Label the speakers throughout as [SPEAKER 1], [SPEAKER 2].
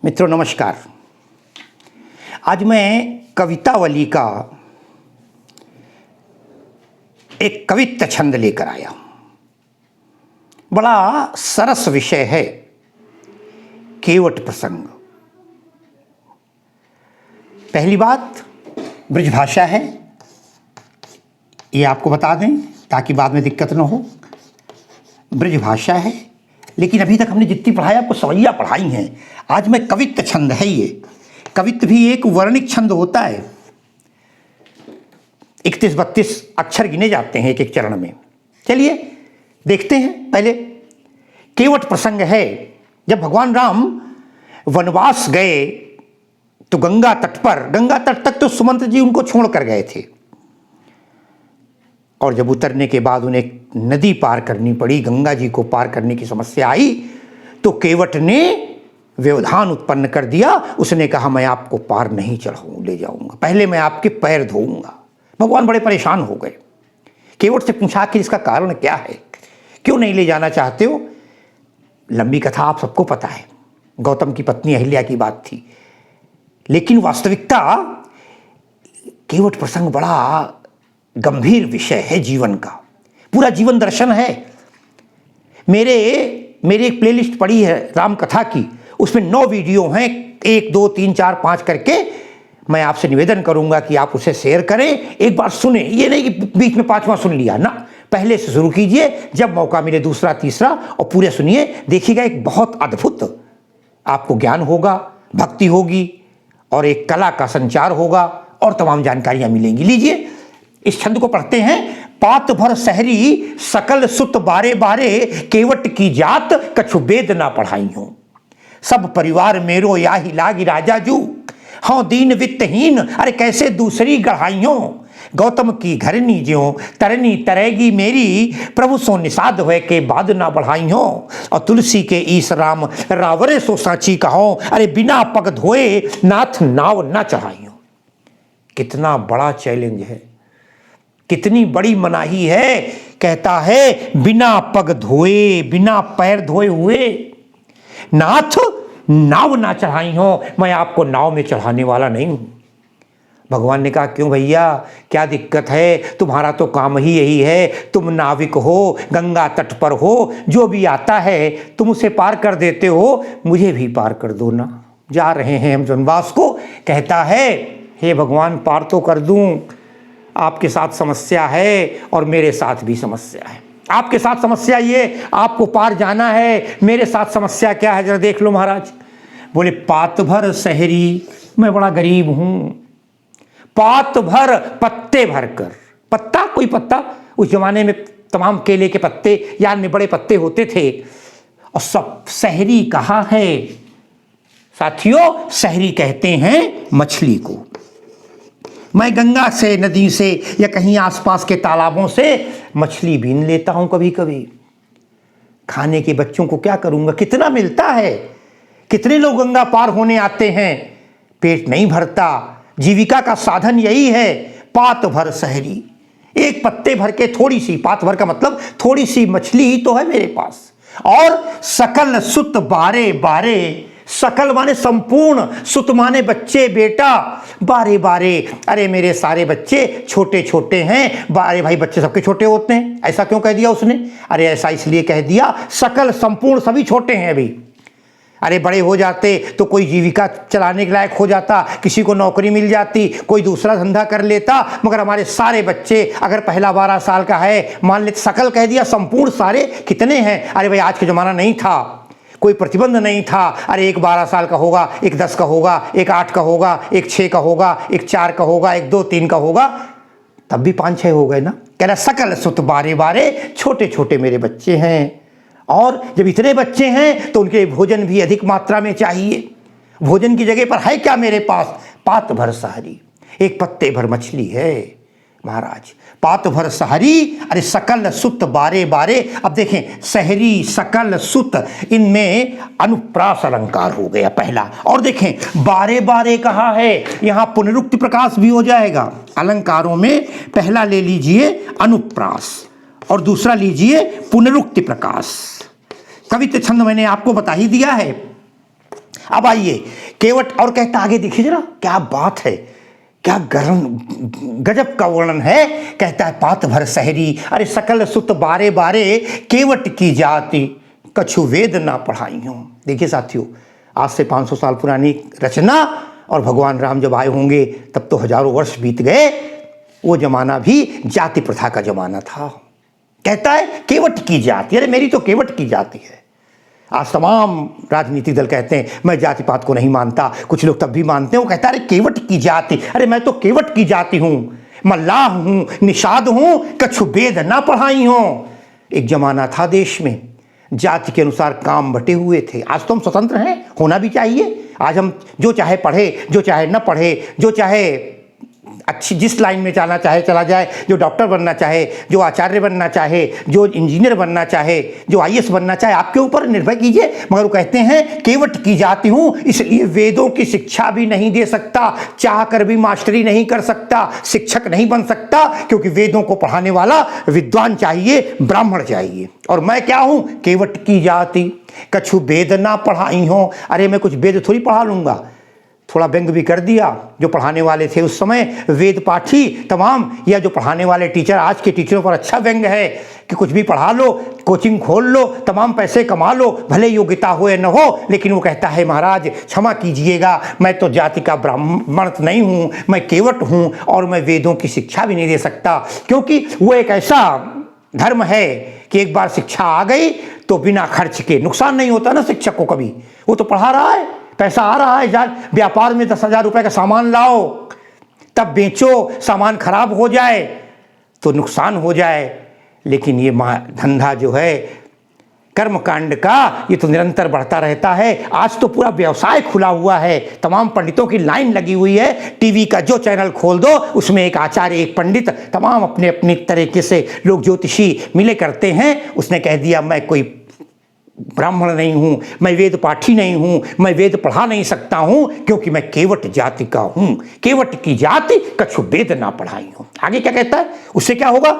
[SPEAKER 1] मित्रों नमस्कार। आज मैं कवितावली का एक कवित्त छंद लेकर आया हूं। बड़ा सरस विषय है केवट प्रसंग। पहली बात ब्रजभाषा है, ये आपको बता दें ताकि बाद में दिक्कत न हो। ब्रजभाषा है, लेकिन अभी तक हमने जितनी पढ़ाई आपको सवैया पढ़ाई हैं। आज मैं कवित्त छंद है। ये कवित्त भी एक वर्णिक छंद होता है। 31-32 अक्षर गिने जाते हैं एक एक चरण में। चलिए देखते हैं। पहले केवट प्रसंग है। जब भगवान राम वनवास गए तो गंगा तट तक तो सुमंत्र जी उनको छोड़ कर गए थे, और जब उतरने के बाद उन्हें नदी पार करनी पड़ी, गंगा जी को पार करने की समस्या आई, तो केवट ने व्यवधान उत्पन्न कर दिया। उसने कहा मैं आपको पार नहीं ले जाऊंगा, पहले मैं आपके पैर धोऊंगा। भगवान बड़े परेशान हो गए। केवट से पूछा कि इसका कारण क्या है, क्यों नहीं ले जाना चाहते हो। लंबी कथा आप सबको पता है, गौतम की पत्नी अहिल्या की बात थी। लेकिन वास्तविकता केवट प्रसंग बड़ा गंभीर विषय है जीवन का, पूरा जीवन दर्शन है। मेरे एक प्लेलिस्ट पड़ी है राम कथा की, उसमें 9 वीडियो हैं, 1 2 3 4 5 करके। मैं आपसे निवेदन करूंगा कि आप उसे शेयर करें, एक बार सुने। ये नहीं कि बीच में 5वां सुन लिया ना, पहले से शुरू कीजिए, जब मौका मिले दूसरा तीसरा, और पूरे सुनिए। देखिएगा एक बहुत अद्भुत आपको ज्ञान होगा, भक्ति होगी, और एक कला का संचार होगा, और तमाम जानकारियां मिलेंगी। लीजिए इस छंद को पढ़ते हैं। पात भर सहरी सकल सुत बारे बारे, केवट की जात कछु वेद ना पढ़ाई हो। सब परिवार मेरो याही लागी राजा जू, हाँ दीन वित्तहीन अरे कैसे दूसरी गढ़ाइयों। गौतम की घरनी ज्यों तरनी तरेगी मेरी, प्रभु सो निषाद हुए के बाद ना बढ़ाई हो। और तुलसी के ईस राम रावरे सो साची कहो, अरे बिना पग धोए नाथ नाव ना चढ़ाई हो। कितना बड़ा चैलेंज है, कितनी बड़ी मनाही है। कहता है बिना पग धोए, बिना पैर धोए हुए नाथ नाव ना चढ़ाई हो, मैं आपको नाव में चढ़ाने वाला नहीं हूं। भगवान ने कहा क्यों भैया, क्या दिक्कत है, तुम्हारा तो काम ही यही है। तुम नाविक हो, गंगा तट पर हो, जो भी आता है तुम उसे पार कर देते हो, मुझे भी पार कर दो ना। जा रहे हैं हम वनवास को। कहता है हे भगवान पार तो कर दूं, आपके साथ समस्या है और मेरे साथ भी समस्या है। आपके साथ समस्या ये, आपको पार जाना है, मेरे साथ समस्या क्या है जरा देख लो महाराज। बोले पात भर शहरी, मैं बड़ा गरीब हूं। पात भर पत्ते भर कर, पत्ता कोई पत्ता, उस जमाने में तमाम केले के पत्ते या अन्य बड़े पत्ते होते थे। और सब शहरी कहा है साथियों, शहरी कहते हैं मछली को। मैं गंगा से, नदी से, या कहीं आसपास के तालाबों से मछली बीन लेता हूं कभी कभी। खाने के बच्चों को क्या करूंगा, कितना मिलता है, कितने लोग गंगा पार होने आते हैं, पेट नहीं भरता। जीविका का साधन यही है। पात भर शहरी, एक पत्ते भर के थोड़ी सी, पात भर का मतलब थोड़ी सी मछली ही तो है मेरे पास। और सकल सुत बारे बारे, सकल माने संपूर्ण, सुत माने बच्चे बेटा, बारे बारे अरे मेरे सारे बच्चे छोटे छोटे हैं। बारे भाई बच्चे सबके छोटे होते हैं, ऐसा क्यों कह दिया उसने? अरे ऐसा इसलिए कह दिया, सकल संपूर्ण सभी छोटे हैं अभी। अरे बड़े हो जाते तो कोई जीविका चलाने के लायक हो जाता, किसी को नौकरी मिल जाती, कोई दूसरा धंधा कर लेता। मगर हमारे सारे बच्चे, अगर पहला 12 साल का है, मान लेते, सकल कह दिया, संपूर्ण सारे कितने हैं? अरे भाई आज के जमाना नहीं था, कोई प्रतिबंध नहीं था। अरे एक 12 साल का होगा, एक 10 का होगा, एक 8 का होगा, एक 6 का होगा, एक 4 का होगा, एक 2 3 का होगा, तब भी 5 6 हो गए ना। कह रहा सकल सुत बारे बारे, छोटे छोटे मेरे बच्चे हैं। और जब इतने बच्चे हैं तो उनके भोजन भी अधिक मात्रा में चाहिए। भोजन की जगह पर है क्या मेरे पास? पात भर सहरी, एक पत्ते भर मछली है महाराज। पात भर सहरी, अरे सकल सुत बारे बारे। अब देखें सहरी, सकल, सुत, इनमें अनुप्रास अलंकार हो गया पहला। और देखें बारे बारे कहा है, यहां पुनरुक्ति प्रकाश भी हो जाएगा। अलंकारों में पहला ले लीजिए अनुप्रास और दूसरा लीजिए पुनरुक्ति प्रकाश। कवित्त छंद मैंने आपको बता ही दिया है। अब आइए केवट और कहता आगे देखिए जरा, क्या बात है, क्या गजब का वर्णन है। कहता है पात भर सहरी, अरे सकल सुत बारे बारे, केवट की जाति कछु वेद ना पढ़ाई हूं। देखिए साथियों, आज से 500 साल पुरानी रचना, और भगवान राम जब आए होंगे तब तो हजारों वर्ष बीत गए। वो जमाना भी जाति प्रथा का जमाना था। कहता है केवट की जाति, अरे मेरी तो केवट की जाति है। आज तमाम राजनीतिक दल कहते हैं मैं जाति पात को नहीं मानता, कुछ लोग तब भी मानते हैं। वो कहता है अरे केवट की जाति, अरे मैं तो केवट की जाति हूं, मल्लाह हूं, निषाद हूं, कछु वेद ना पढ़ाई हूं। एक जमाना था देश में, जाति के अनुसार काम बटे हुए थे। आज तो हम स्वतंत्र हैं, होना भी चाहिए। आज हम जो चाहे पढ़े, जो चाहे न पढ़े, जो चाहे अच्छी जिस लाइन में जाना चाहे चला जाए, जो डॉक्टर बनना चाहे, जो आचार्य बनना चाहे, जो इंजीनियर बनना चाहे, जो आईएएस बनना चाहे, आपके ऊपर निर्भर कीजिए। मगर वो कहते हैं केवट की जाति हूं, इसलिए वेदों की शिक्षा भी नहीं दे सकता, चाह कर भी मास्टरी नहीं कर सकता, शिक्षक नहीं बन सकता, क्योंकि वेदों को पढ़ाने वाला विद्वान चाहिए, ब्राह्मण चाहिए। और मैं क्या हूं? केवट की जाति, कछु वेद ना पढ़ाई हो। अरे मैं कुछ वेद थोड़ी पढ़ा लूंगा। थोड़ा व्यंग भी कर दिया जो पढ़ाने वाले थे उस समय, वेद पाठी तमाम, या जो पढ़ाने वाले टीचर, आज के टीचरों पर अच्छा व्यंग है कि कुछ भी पढ़ा लो, कोचिंग खोल लो, तमाम पैसे कमा लो, भले योग्यता हो या न हो। लेकिन वो कहता है महाराज क्षमा कीजिएगा, मैं तो जाति का ब्राह्मण नहीं हूँ, मैं केवट हूँ, और मैं वेदों की शिक्षा भी नहीं दे सकता। क्योंकि वो एक ऐसा धर्म है कि एक बार शिक्षा आ गई तो बिना खर्च के नुकसान नहीं होता ना शिक्षक को कभी। वो तो पढ़ा रहा है, पैसा आ रहा है, व्यापार में 10,000 रुपए का सामान लाओ, तब बेचो, सामान खराब हो जाए तो नुकसान हो जाए। लेकिन ये धंधा जो है कर्मकांड का, ये तो निरंतर बढ़ता रहता है। आज तो पूरा व्यवसाय खुला हुआ है, तमाम पंडितों की लाइन लगी हुई है। टीवी का जो चैनल खोल दो उसमें एक आचार्य, एक पंडित, तमाम अपने अपने तरीके से लोग ज्योतिषी मिले करते हैं। उसने कह दिया मैं कोई ब्राह्मण नहीं हूं, मैं वेद पाठी नहीं हूं, मैं वेद पढ़ा नहीं सकता हूं, क्योंकि मैं केवट जाति का हूं। केवट की जाति कछु वेद ना पढ़ाई हूं। आगे क्या कहता है, उससे क्या होगा?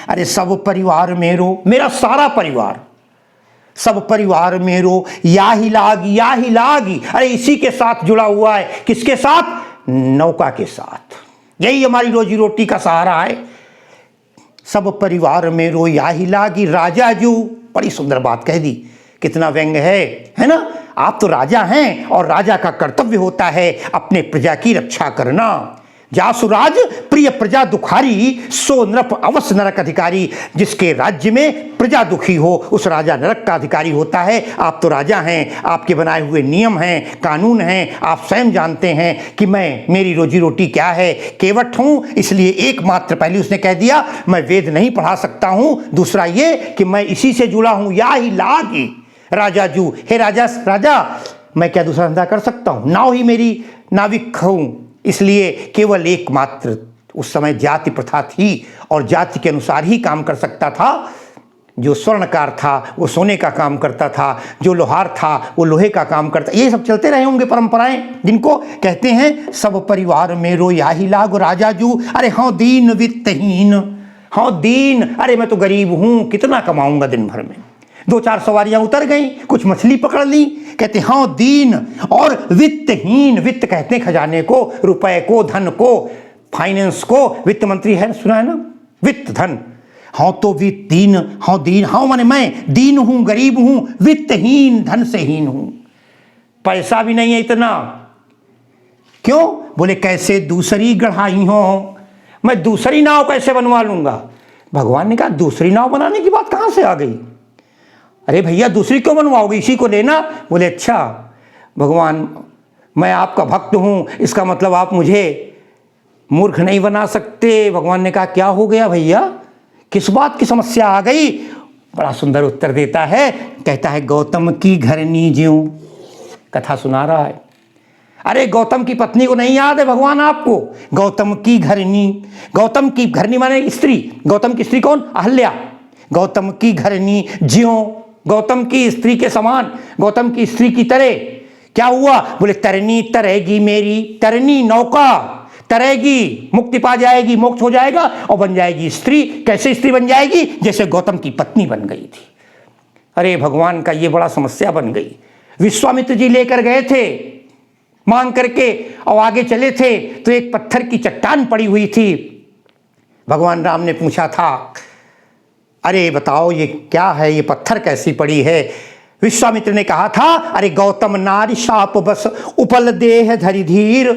[SPEAKER 1] अरे सब परिवार मेरो, मेरा सारा परिवार, सब परिवार मेरो या ही लागी, या ही लागी। अरे इसी के साथ जुड़ा हुआ है, किसके साथ? नौका के साथ। यही हमारी रोजी रोटी का सहारा है। सब परिवार मेरो या ही लागी, राजा जू, बड़ी सुंदर बात कह दी, कितना व्यंग है ना। आप तो राजा हैं और राजा का कर्तव्य होता है अपने प्रजा की रक्षा करना। जासुराज प्रिय प्रजा दुखारी, सो नृप अवश्य नरक अधिकारी। जिसके राज्य में प्रजा दुखी हो उस राजा नरक का अधिकारी होता है। आप तो राजा हैं, आपके बनाए हुए नियम हैं, कानून हैं, आप स्वयं जानते हैं कि मेरी रोजी रोटी क्या है, केवट हूं, इसलिए एकमात्र, पहले उसने कह दिया मैं वेद नहीं पढ़ा सकता हूं, दूसरा ये कि मैं इसी से जुड़ा हूं, या ही लागी राजा जू, हे राजा मैं क्या दूसरा धंधा कर सकता हूं? नाव ही मेरी नाविक हूं, इसलिए केवल एकमात्र उस समय जाति प्रथा थी और जाति के अनुसार ही काम कर सकता था। जो स्वर्णकार था वो सोने का काम करता था, जो लोहार था वो लोहे का काम करता। ये सब चलते रहे होंगे परंपराएं, जिनको कहते हैं सब परिवार मेरो या ही लाग राजा जू। अरे हाँ दीन वित्तहीन, हाँ दीन, अरे मैं तो गरीब हूं, कितना कमाऊंगा दिन भर में। 2-4 सवारियां उतर गई, कुछ मछली पकड़ ली। कहते हाँ दीन और वित्तहीन, वित्त कहते हैं खजाने को, रुपए को, धन को, फाइनेंस को। वित्त मंत्री है, सुना है ना, वित्त धन। हाँ तो दीन, हाँ दीन, हाँ माने मैं दीन हूं, गरीब हूं, वित्तहीन, धन से हीन हूं, पैसा भी नहीं है इतना। क्यों? बोले कैसे दूसरी गढ़ाई हो, मैं दूसरी नाव कैसे बनवा लूंगा। भगवान ने कहा दूसरी नाव बनाने की बात कहां से आ गई? अरे भैया दूसरी क्यों बनवाओगे, इसी को लेना। बोले अच्छा भगवान मैं आपका भक्त हूं, इसका मतलब आप मुझे मूर्ख नहीं बना सकते। भगवान ने कहा क्या हो गया भैया, किस बात की समस्या आ गई? बड़ा सुंदर उत्तर देता है, कहता है गौतम की घरनी ज्यों, कथा सुना रहा है। अरे गौतम की पत्नी को नहीं याद है भगवान आपको? गौतम की घरनी, गौतम की घरनी माने स्त्री, गौतम की स्त्री कौन? अहल्या। गौतम की घरनी ज्यों, गौतम की स्त्री के समान, गौतम की स्त्री की तरह। क्या हुआ? बोले तरनी तरेगी मेरी, तरनी नौका तरेगी, मुक्ति पा जाएगी, मोक्ष हो जाएगा और बन जाएगी स्त्री। कैसे स्त्री बन जाएगी? जैसे गौतम की पत्नी बन गई थी। अरे भगवान का ये बड़ा समस्या बन गई। विश्वामित्र जी लेकर गए थे मांग करके, और आगे चले थे तो एक पत्थर की चट्टान पड़ी हुई थी। भगवान राम ने पूछा था, अरे बताओ ये क्या है, ये पत्थर कैसी पड़ी है? विश्वामित्र ने कहा था, अरे गौतम नारी शाप बस उपल देह धरि धीर,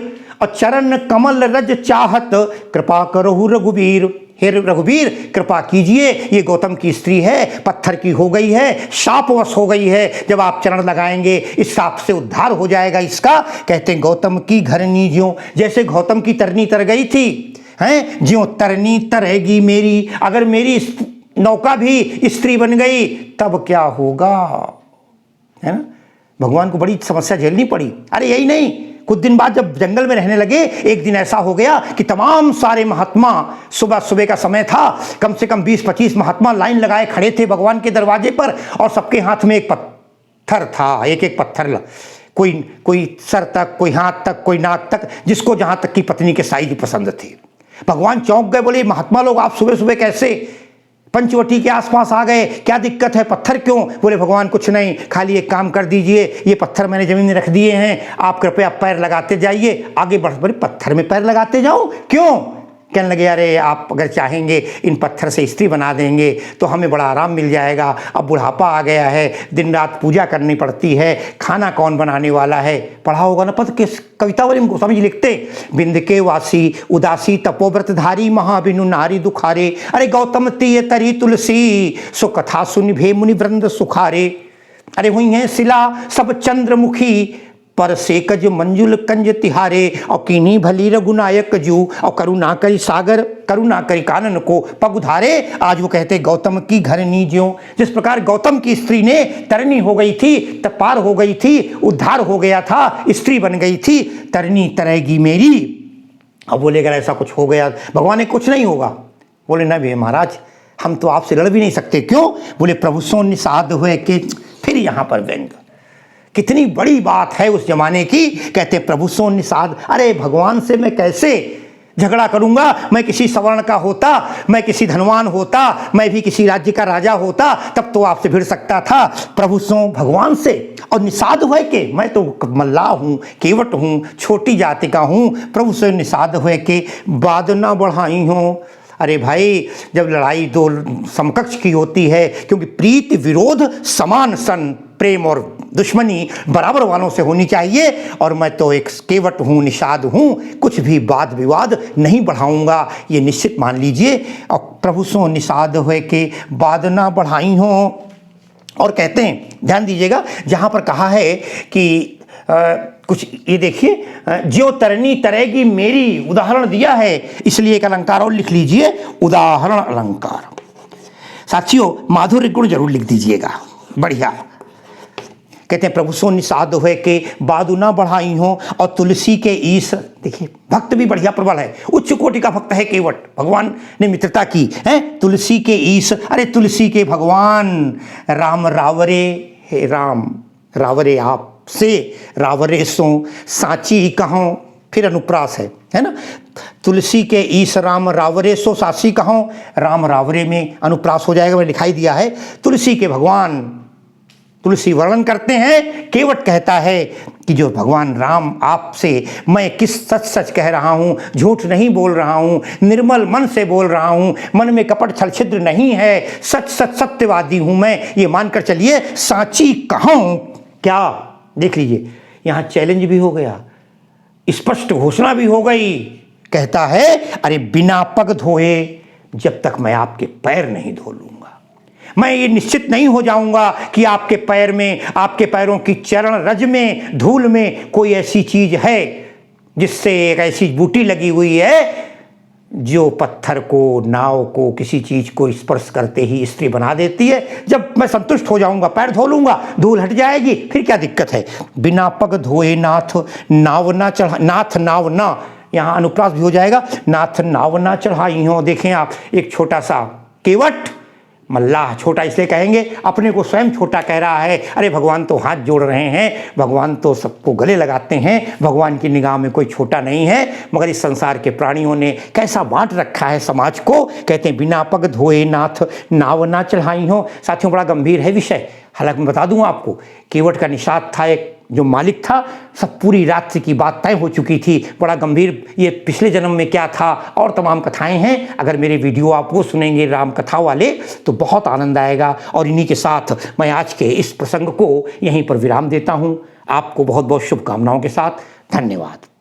[SPEAKER 1] और चरण कमल रज चाहत कृपा करहु रघुबीर। हे रघुबीर कृपा कीजिए, ये गौतम की स्त्री है, पत्थर की हो गई है, शापवश हो गई है, जब आप चरण लगाएंगे इस शाप से उद्धार हो जाएगा इसका। कहते हैं गौतम की घरनी ज्यों, जैसे गौतम की तरनी तर गई थी, हैं ज्यों तरनी तरहेगी मेरी, अगर मेरी नौका भी स्त्री बन गई तब क्या होगा, है ना। भगवान को बड़ी समस्या झेलनी पड़ी। अरे यही नहीं, कुछ दिन बाद जब जंगल में रहने लगे, एक दिन ऐसा हो गया कि तमाम सारे महात्मा, सुबह सुबह का समय था, कम से कम 20-25 महात्मा लाइन लगाए खड़े थे भगवान के दरवाजे पर, और सबके हाथ में एक पत्थर था, एक एक पत्थर, कोई सर तक, कोई हाथ तक, कोई नाक तक, जिसको जहां तक की पत्नी के साइज पसंद थी। भगवान चौंक गए, बोले महात्मा लोग आप सुबह सुबह कैसे पंचवटी के आसपास आ गए, क्या दिक्कत है, पत्थर क्यों? बोले भगवान कुछ नहीं, खाली एक काम कर दीजिए, ये पत्थर मैंने जमीन में रख दिए हैं, आप कृपया पैर लगाते जाइए, आगे बढ़। बोले पत्थर में पैर लगाते जाओ, क्यों? कहने लगे, अरे आप अगर चाहेंगे इन पत्थर से स्त्री बना देंगे तो हमें बड़ा आराम मिल जाएगा, अब बुढ़ापा आ गया है, दिन रात पूजा करनी पड़ती है, खाना कौन बनाने वाला है। पढ़ा होगा ना पद के कविता वाले गोस्वामी जी लिखते, बिंद के वासी उदासी तपोव्रतधारी महाबिनु नारी दुखारे, अरे गौतम तीय तरी तुलसी सो कथा सुन भे मुनि वृंद सुखारे, अरे हुई हैं शिला सब चंद्रमुखी पर सेकज मंजुल कंज तिहारे, और कीनी भली रघुनायक जू, और करुणा करी सागर करुणा करी कानन को पग उधारे। आज वो कहते गौतम की घरनी ज्यों, जिस प्रकार गौतम की स्त्री ने तरनी हो गई थी, पार हो गई थी, उद्धार हो गया था, स्त्री बन गई थी, तरनी तरेगी मेरी। अब बोले अगर ऐसा कुछ हो गया, भगवान ने कुछ नहीं होगा। बोले ना भी महाराज, हम तो आपसे लड़ भी नहीं सकते। क्यों? बोले प्रभु सो निषाद हुए के, फिर यहाँ पर व्यंग, कितनी बड़ी बात है उस जमाने की। कहते प्रभु सो निषाद, अरे भगवान से मैं कैसे झगड़ा करूंगा? मैं किसी सवर्ण का होता, मैं किसी धनवान होता, मैं भी किसी राज्य का राजा होता, तब तो आपसे भिड़ सकता था। प्रभु सो भगवान से, और निषाद हुए के, मैं तो मल्लाह हूँ, केवट हूँ, छोटी जाति का हूँ, प्रभु से निषाद हुए के बाद ना बढ़ाई हूँ। अरे भाई, जब लड़ाई दो समकक्ष की होती है, क्योंकि प्रीति विरोध समान सन, प्रेम और दुश्मनी बराबर वालों से होनी चाहिए, और मैं तो एक केवट हूँ, निषाद हूँ, कुछ भी वाद विवाद नहीं बढ़ाऊंगा, ये निश्चित मान लीजिए। और प्रभु सो निषाद हुए के बाद ना बढ़ाई हो। और कहते हैं, ध्यान दीजिएगा, जहाँ पर कहा है कि कुछ ये देखिए, ज्यों तरनी तरेगी मेरी, उदाहरण दिया है, इसलिए एक अलंकार और लिख लीजिए, उदाहरण अलंकार। साथियों माधुर्य गुण जरूर लिख दीजिएगा, बढ़िया। कहते हैं प्रभु सो निषाद हुए के बादू ना बढ़ाई हो, और तुलसी के ईश, देखिए भक्त भी बढ़िया प्रबल है, उच्च कोटि का भक्त है केवट, भगवान ने मित्रता की है। तुलसी के ईश, अरे तुलसी के भगवान, राम रावरे, हे राम रावरे आप से, रावरे सो साची कहो, फिर अनुप्रास है ना। तुलसी के ईश राम रावरे सो साची कहो, राम रावरे में अनुप्रास हो जाएगा, मैंने दिखाई दिया है। तुलसी के भगवान, तुलसी वर्णन करते हैं, केवट कहता है कि जो भगवान राम आपसे मैं किस सच सच कह रहा हूँ, झूठ नहीं बोल रहा हूँ, निर्मल मन से बोल रहा हूँ, मन में कपट छल छिद्र नहीं है, सच सच सत्यवादी हूँ मैं, ये मानकर चलिए। साची कहूँ, क्या देख लीजिए, यहाँ चैलेंज भी हो गया, स्पष्ट घोषणा भी हो गई। कहता है अरे बिना पग धोए जब तक मैं आपके पैर नहीं धो लूंगा, मैं ये निश्चित नहीं हो जाऊंगा कि आपके पैर में, आपके पैरों की चरण रज में, धूल में कोई ऐसी चीज है जिससे एक ऐसी बूटी लगी हुई है जो पत्थर को, नाव को, किसी चीज को स्पर्श करते ही स्त्री बना देती है। जब मैं संतुष्ट हो जाऊंगा, पैर धो लूंगा, धूल हट जाएगी, फिर क्या दिक्कत है। बिना पग धोए नाथ नाव ना चढ़ा, नाथ नाव ना, यहाँ अनुप्रास भी हो जाएगा, नाथ नाव ना चढ़ाई हो। देखें आप, एक छोटा सा केवट मल्लाह छोटा इसलिए कहेंगे, अपने को स्वयं छोटा कह रहा है। अरे भगवान तो हाथ जोड़ रहे हैं, भगवान तो सबको गले लगाते हैं, भगवान की निगाह में कोई छोटा नहीं है। मगर इस संसार के प्राणियों ने कैसा बांट रखा है समाज को। कहते हैं बिना पग धोए नाथ नाव ना चढ़ाई हो। साथियों बड़ा गंभीर है विषय। हालांकि मैं बता दूं आपको, केवट का निषाद था, एक जो मालिक था, सब पूरी रात्रि की बात तय हो चुकी थी। बड़ा गंभीर, ये पिछले जन्म में क्या था और तमाम कथाएं हैं। अगर मेरे वीडियो आप वो सुनेंगे राम कथा वाले तो बहुत आनंद आएगा। और इन्हीं के साथ मैं आज के इस प्रसंग को यहीं पर विराम देता हूं। आपको बहुत बहुत शुभकामनाओं के साथ धन्यवाद।